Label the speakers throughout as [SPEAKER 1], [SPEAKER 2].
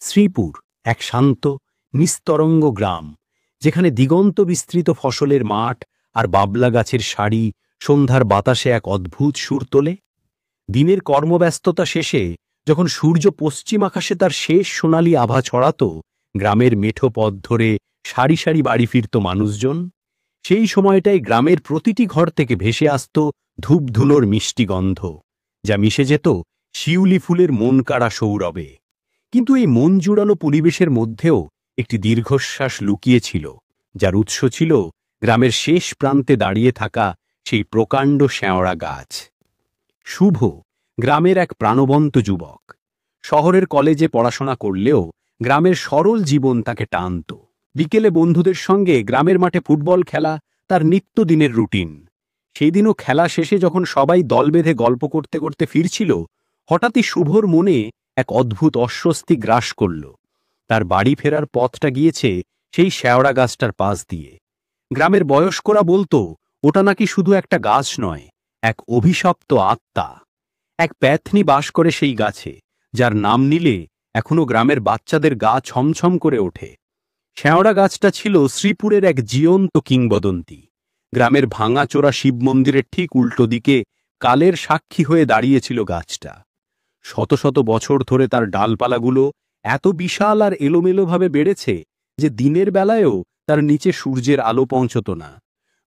[SPEAKER 1] শ্রীপুর এক শান্ত নিস্তরঙ্গ গ্রাম, যেখানে দিগন্ত বিস্তৃত ফসলের মাঠ আর বাবলা গাছের সারি সন্ধ্যার বাতাসে এক অদ্ভুত সুর তোলে। দিনের কর্মব্যস্ততা শেষে যখন সূর্য পশ্চিম আকাশে তার শেষ সোনালি আভা ছড়াত, গ্রামের মেঠো পথ ধরে সারি সারি বাড়ি ফিরত মানুষজন। সেই সময়টাই গ্রামের প্রতিটি ঘর থেকে ভেসে আসত ধূপধুলোর মিষ্টি গন্ধ, যা মিশে যেত শিউলি ফুলের মন কাড়া সৌরভে। কিন্তু এই মন জুড়ানো পরিবেশের মধ্যেও একটি দীর্ঘশ্বাস লুকিয়েছিল, যার উৎস ছিল গ্রামের শেষ প্রান্তে দাঁড়িয়ে থাকা সেই প্রকাণ্ড শ্যাওড়া গাছ। শুভ গ্রামের এক প্রাণবন্ত যুবক। শহরের কলেজে পড়াশোনা করলেও গ্রামের সরল জীবন তাকে টানত। বিকেলে বন্ধুদের সঙ্গে গ্রামের মাঠে ফুটবল খেলা তার নিত্যদিনের রুটিন। সেই দিনও খেলা শেষে যখন সবাই দল বেঁধে গল্প করতে করতে ফিরছিল, হঠাৎই শুভর মনে এক অদ্ভুত অস্বস্তি গ্রাস করল। তার বাড়ি ফেরার পথটা গিয়েছে সেই শ্যাওড়া গাছটার পাশ দিয়ে। গ্রামের বয়স্করা বলতো ওটা নাকি শুধু একটা গাছ নয়, এক অভিশপ্ত আত্মা। এক প্যাথনি বাস করে সেই গাছে, যার নাম নিলে এখনো গ্রামের বাচ্চাদের গা ছমছম করে ওঠে। শ্যাওড়া গাছটা ছিল শ্রীপুরের এক জীবন্ত কিংবদন্তি। গ্রামের ভাঙাচোরা শিব মন্দিরের ঠিক উল্টো দিকে কালের সাক্ষী হয়ে দাঁড়িয়েছিল গাছটা। শত শত বছর ধরে তার ডালপালাগুলো এত বিশাল আর এলোমেলোভাবে বেড়েছে যে দিনের বেলায়ও তার নিচে সূর্যের আলো পৌঁছত না।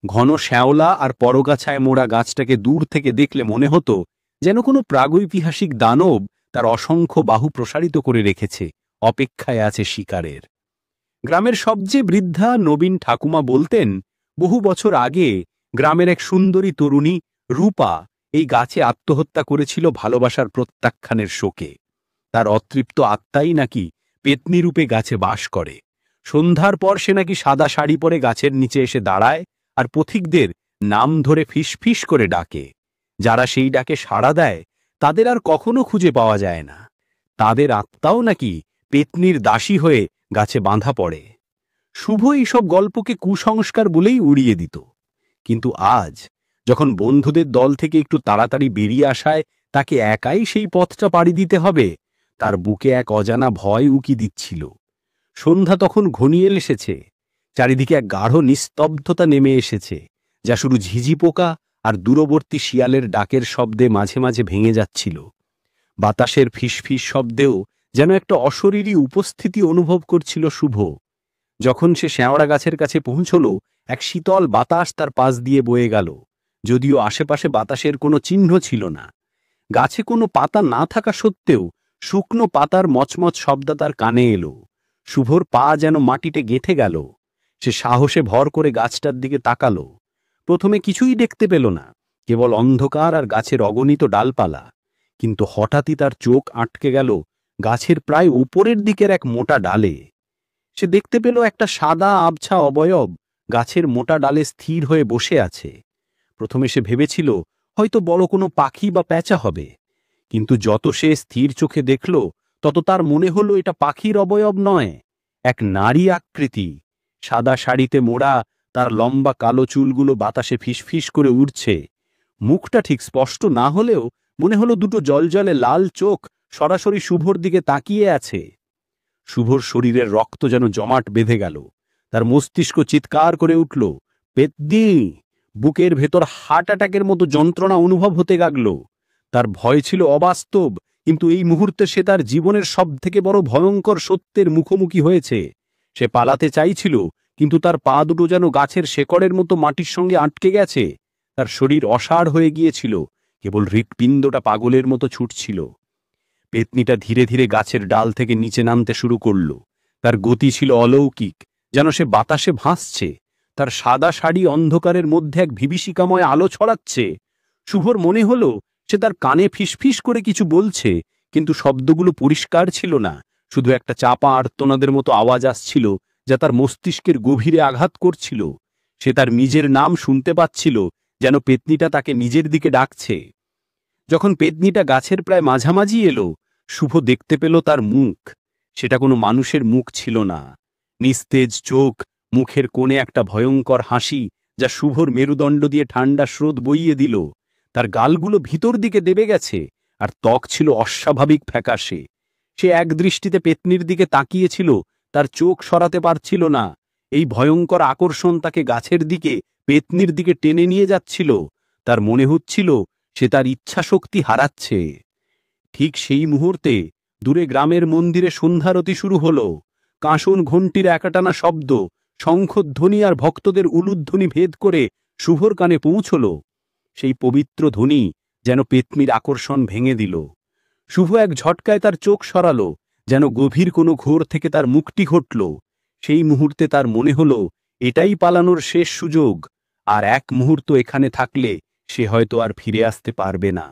[SPEAKER 1] ঘন শ্যাওলা আর পরগাছায় মোড়া গাছটাকে দূর থেকে দেখলে মনে হতো যেন কোনো প্রাগৈতিহাসিক দানব তার অসংখ্য বাহু প্রসারিত করে রেখেছে, অপেক্ষায় আছে শিকারের। গ্রামের সবচেয়ে বৃদ্ধা নবীন ঠাকুমা বলতেন, বহু বছর আগে গ্রামের এক সুন্দরী তরুণী রূপা এই গাছে আত্মহত্যা করেছিল ভালোবাসার প্রত্যাখ্যানের শোকে। তার অতৃপ্ত আত্মাই নাকি পেতনি রূপে গাছে বাস করে। সন্ধ্যার পর সে নাকি সাদা শাড়ি পরে গাছের নিচে এসে দাঁড়ায় আর পথিকদের নাম ধরে ফিসফিস করে ডাকে। যারা সেই ডাকে সাড়া দেয় তাদের আর কখনো খুঁজে পাওয়া যায় না। তাদের আত্মাও নাকি পেতনির দাসী হয়ে গাছে বাঁধা পড়ে। শুভ এইসব গল্পকে কুসংস্কার বলেই উড়িয়ে দিত। কিন্তু আজ যখন বন্ধুদের দল থেকে একটু তাড়াতাড়ি বেরিয়ে আসায় তাকে একাই সেই পথটা পাড়ি দিতে হবে, তার বুকে এক অজানা ভয় উকি দিচ্ছিল। সন্ধ্যা তখন ঘনিয়ে এসেছে। চারিদিকে এক গাঢ় নিস্তব্ধতা নেমে এসেছে, যা শুধু ঝিঝি পোকা আর দূরবর্তী শিয়ালের ডাকের শব্দে মাঝে মাঝে ভেঙে যাচ্ছিল। বাতাসের ফিসফিস শব্দেও যেন একটা অশরীরী উপস্থিতি অনুভব করছিল শুভ। যখন সে শ্যাওড়া গাছের কাছে পৌঁছল, এক শীতল বাতাস তার পাশ দিয়ে বয়ে গেল, যদিও আশেপাশে বাতাসের কোনো চিহ্ন ছিল না। গাছে কোনো পাতা না থাকা সত্ত্বেও শুকনো পাতার মচমচ শব্দ তার কানে এলো। শুভর পা যেন মাটিতে গেঁথে গেল। সে সাহসে ভর করে গাছটার দিকে তাকালো। প্রথমে কিছুই দেখতে পেল না, কেবল অন্ধকার আর গাছের অগণিত ডালপালা। কিন্তু হঠাৎই তার চোখ আটকে গেল গাছের প্রায় উপরের দিকের এক মোটা ডালে। সে দেখতে পেল একটা সাদা আবছা অবয়ব গাছের মোটা ডালে স্থির হয়ে বসে আছে। প্রথমে সে ভেবেছিল হয়তো বড় কোনো পাখি বা প্যাঁচা হবে, কিন্তু যত সে স্থির চোখে দেখল তত তার মনে হলো এটা পাখির অবয়ব নয়, এক নারী আকৃতি। সাদা শাড়িতে মোড়া, তার লম্বা কালো চুলগুলো বাতাসে ফিসফিস করে উড়ছে। মুখটা ঠিক স্পষ্ট না হলেও মনে হলো দুটো জলজলে লাল চোখ সরাসরি শুভর দিকে তাকিয়ে আছে। শুভর শরীরের রক্ত যেন জমাট বেঁধে গেল। তার মস্তিষ্ক চিৎকার করে উঠল, পেতনি! বুকের ভেতর হার্ট অ্যাটাকের মতো যন্ত্রণা অনুভব হতে লাগল। তার ভয় ছিল অবাস্তব, কিন্তু এই মুহূর্তে সে তার জীবনের সবথেকে বড় ভয়ঙ্কর সত্যের মুখোমুখি হয়েছে। সে পালাতে চাইছিল, কিন্তু তার পা দুটো যেন গাছের শেকড়ের মতো মাটির সঙ্গে আটকে গেছে। তার শরীর অসাড় হয়ে গিয়েছিল, কেবল হৃৎপিণ্ডটা পাগলের মতো ছুটছিল। পেতনিটা ধীরে ধীরে গাছের ডাল থেকে নিচে নামতে শুরু করল। তার গতি ছিল অলৌকিক, যেন সে বাতাসে ভাসছে। তার সাদা শাড়ি অন্ধকারের মধ্যে এক বিভীষিকাময় আলো ছড়াচ্ছে। শুভর মনে হলো সে তার কানে ফিসফিস করে কিছু বলছে, কিন্তু শব্দগুলো পরিষ্কার ছিল না। শুধু একটা চাপা আর্তনাদের মতো আওয়াজ আসছিল, যা তার মস্তিষ্কের গভীরে আঘাত করছিল। সে তার নিজের নাম শুনতে পাচ্ছিল, যেন পেতনিটা তাকে নিজের দিকে ডাকছে। যখন পেতনিটা গাছের প্রায় মাঝামাঝি এলো, শুভ দেখতে পেল তার মুখ। সেটা কোনো মানুষের মুখ ছিল না। নিস্তেজ চোখ, মুখের কোণে একটা ভয়ঙ্কর হাসি, যা শুভর মেরুদণ্ড দিয়ে ঠান্ডা স্রোত বইয়ে দিল। তার গালগুলো ভিতর দিকে দেবে গেছে, আর ত্বক ছিল অস্বাভাবিক ফ্যাকাশে। সে একদৃষ্টিতে পেতনির দিকে তাকিয়েছিল, তার চোখ সরাতে পারছিল না। এই ভয়ঙ্কর আকর্ষণ তাকে গাছের দিকে, পেতনির দিকে টেনে নিয়ে যাচ্ছিল। তার মনে হচ্ছিল সে তার ইচ্ছাশক্তি হারাচ্ছে। ঠিক সেই মুহূর্তে দূরে গ্রামের মন্দিরে সন্ধ্যারতি শুরু হলো। কাঁসন ঘণ্টির একাটানা শব্দ, শঙ্খধ্বনি আর ভক্তদের উলুধ্বনি ভেদ করে শুভর কানে পৌঁছল। সেই পবিত্র ধ্বনি যেন পেতনির আকর্ষণ ভেঙে দিল। শুভ এক ঝটকায় তার চোখ সরালো, যেন গভীর কোনো ঘোর থেকে তার মুক্তি ঘটল। সেই মুহূর্তে তার মনে হল এটাই পালানোর শেষ সুযোগ, আর এক মুহূর্ত এখানে থাকলে সে হয়তো আর ফিরে আসতে পারবে না।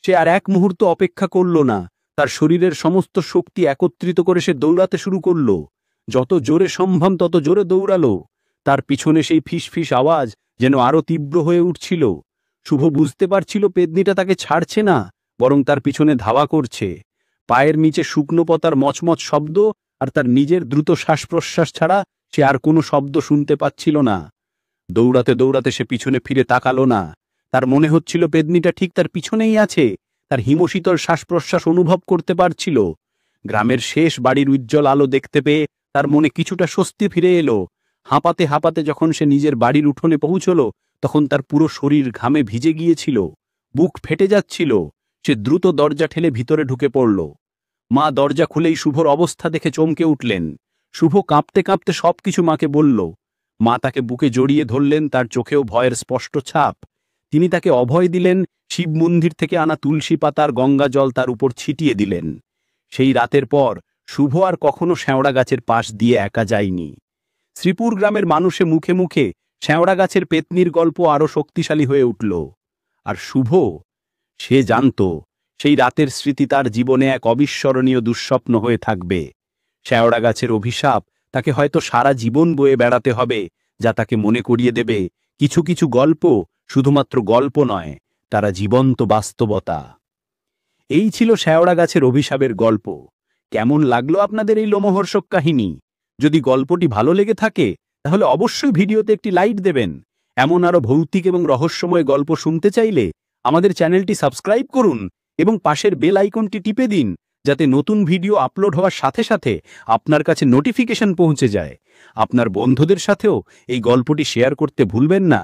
[SPEAKER 1] সে আর এক মুহূর্ত অপেক্ষা করল না। তার শরীরের সমস্ত শক্তি একত্রিত করে সে দৌড়াতে শুরু করল। যত জোরে সম্ভব তত জোরে দৌড়ালো। তার পিছনে সেই ফিসফিস আওয়াজ যেন আরো তীব্র হয়ে উঠছিল। শুভ বুঝতে পারছিল পেতনিটা তাকে ছাড়ছে না, বরং তার পিছনে ধাওয়া করছে। পায়ের নিচে শুকনো পাতার মচমচ শব্দ আর তার নিজের দ্রুত শ্বাস প্রশ্বাস ছাড়া সে আর কোনো শব্দ শুনতে পাচ্ছিল না। দৌড়াতে দৌড়াতে সে পিছনে ফিরে তাকালো না। তার মনে হচ্ছিল পেতনিটা ঠিক তার পিছনেই আছে। তার হিমশীতল শ্বাস প্রশ্বাস অনুভব করতে পারছিল। গ্রামের শেষ বাড়ির উজ্জ্বল আলো দেখতে পেয়ে তার মনে কিছুটা স্বস্তি ফিরে এলো। হাঁপাতে হাঁপাতে যখন সে নিজের বাড়ির উঠোনে পৌঁছল, তখন তার পুরো শরীর ঘামে ভিজে গিয়েছিল, বুক ফেটে যাচ্ছিল। সে দ্রুত দরজা ঠেলে ভিতরে ঢুকে পড়ল। মা দরজা খুলেই শুভর অবস্থা দেখে চমকে উঠলেন। শুভ কাঁপতে কাঁপতে সবকিছু মাকে বলল। মা তাকে বুকে জড়িয়ে ধরলেন, তার চোখেও ভয়ের স্পষ্ট ছাপ। তিনি তাকে অভয় দিলেন, শিব মন্দির থেকে আনা তুলসী পাতার গঙ্গা জল তার উপর ছিটিয়ে দিলেন। সেই রাতের পর শুভ আর কখনো শ্যাওড়া গাছের পাশ দিয়ে একা যায়নি। শ্রীপুর গ্রামের মানুষে মুখে মুখে শ্যাওড়া গাছের পেতনির গল্প আরও শক্তিশালী হয়ে উঠল। আর শুভ, সে জানত সেই রাতের স্মৃতি তার জীবনে এক অবিস্মরণীয় দুঃস্বপ্ন হয়ে থাকবে। শ্যাওড়া গাছের অভিশাপ তাকে হয়তো সারা জীবন বয়ে বেড়াতে হবে, যা তাকে মনে করিয়ে দেবে কিছু কিছু গল্প শুধুমাত্র গল্প নয়, তারা জীবন্ত বাস্তবতা। এই ছিল শ্যাওড়া গাছের অভিশাপের গল্প। কেমন লাগলো আপনাদের এই লোমহর্ষক কাহিনী? যদি গল্পটি ভালো লেগে থাকে তাহলে অবশ্যই ভিডিওতে একটি লাইক দেবেন। এমন আরও ভৌতিক এবং রহস্যময় গল্প শুনতে চাইলে আমাদের চ্যানেলটি সাবস্ক্রাইব করুন এবং পাশের বেল আইকনটি টিপে দিন, যাতে নতুন ভিডিও আপলোড হওয়ার সাথে সাথে আপনার কাছে নোটিফিকেশন পৌঁছে যায়। আপনার বন্ধুদের সাথেও এই গল্পটি শেয়ার করতে ভুলবেন না।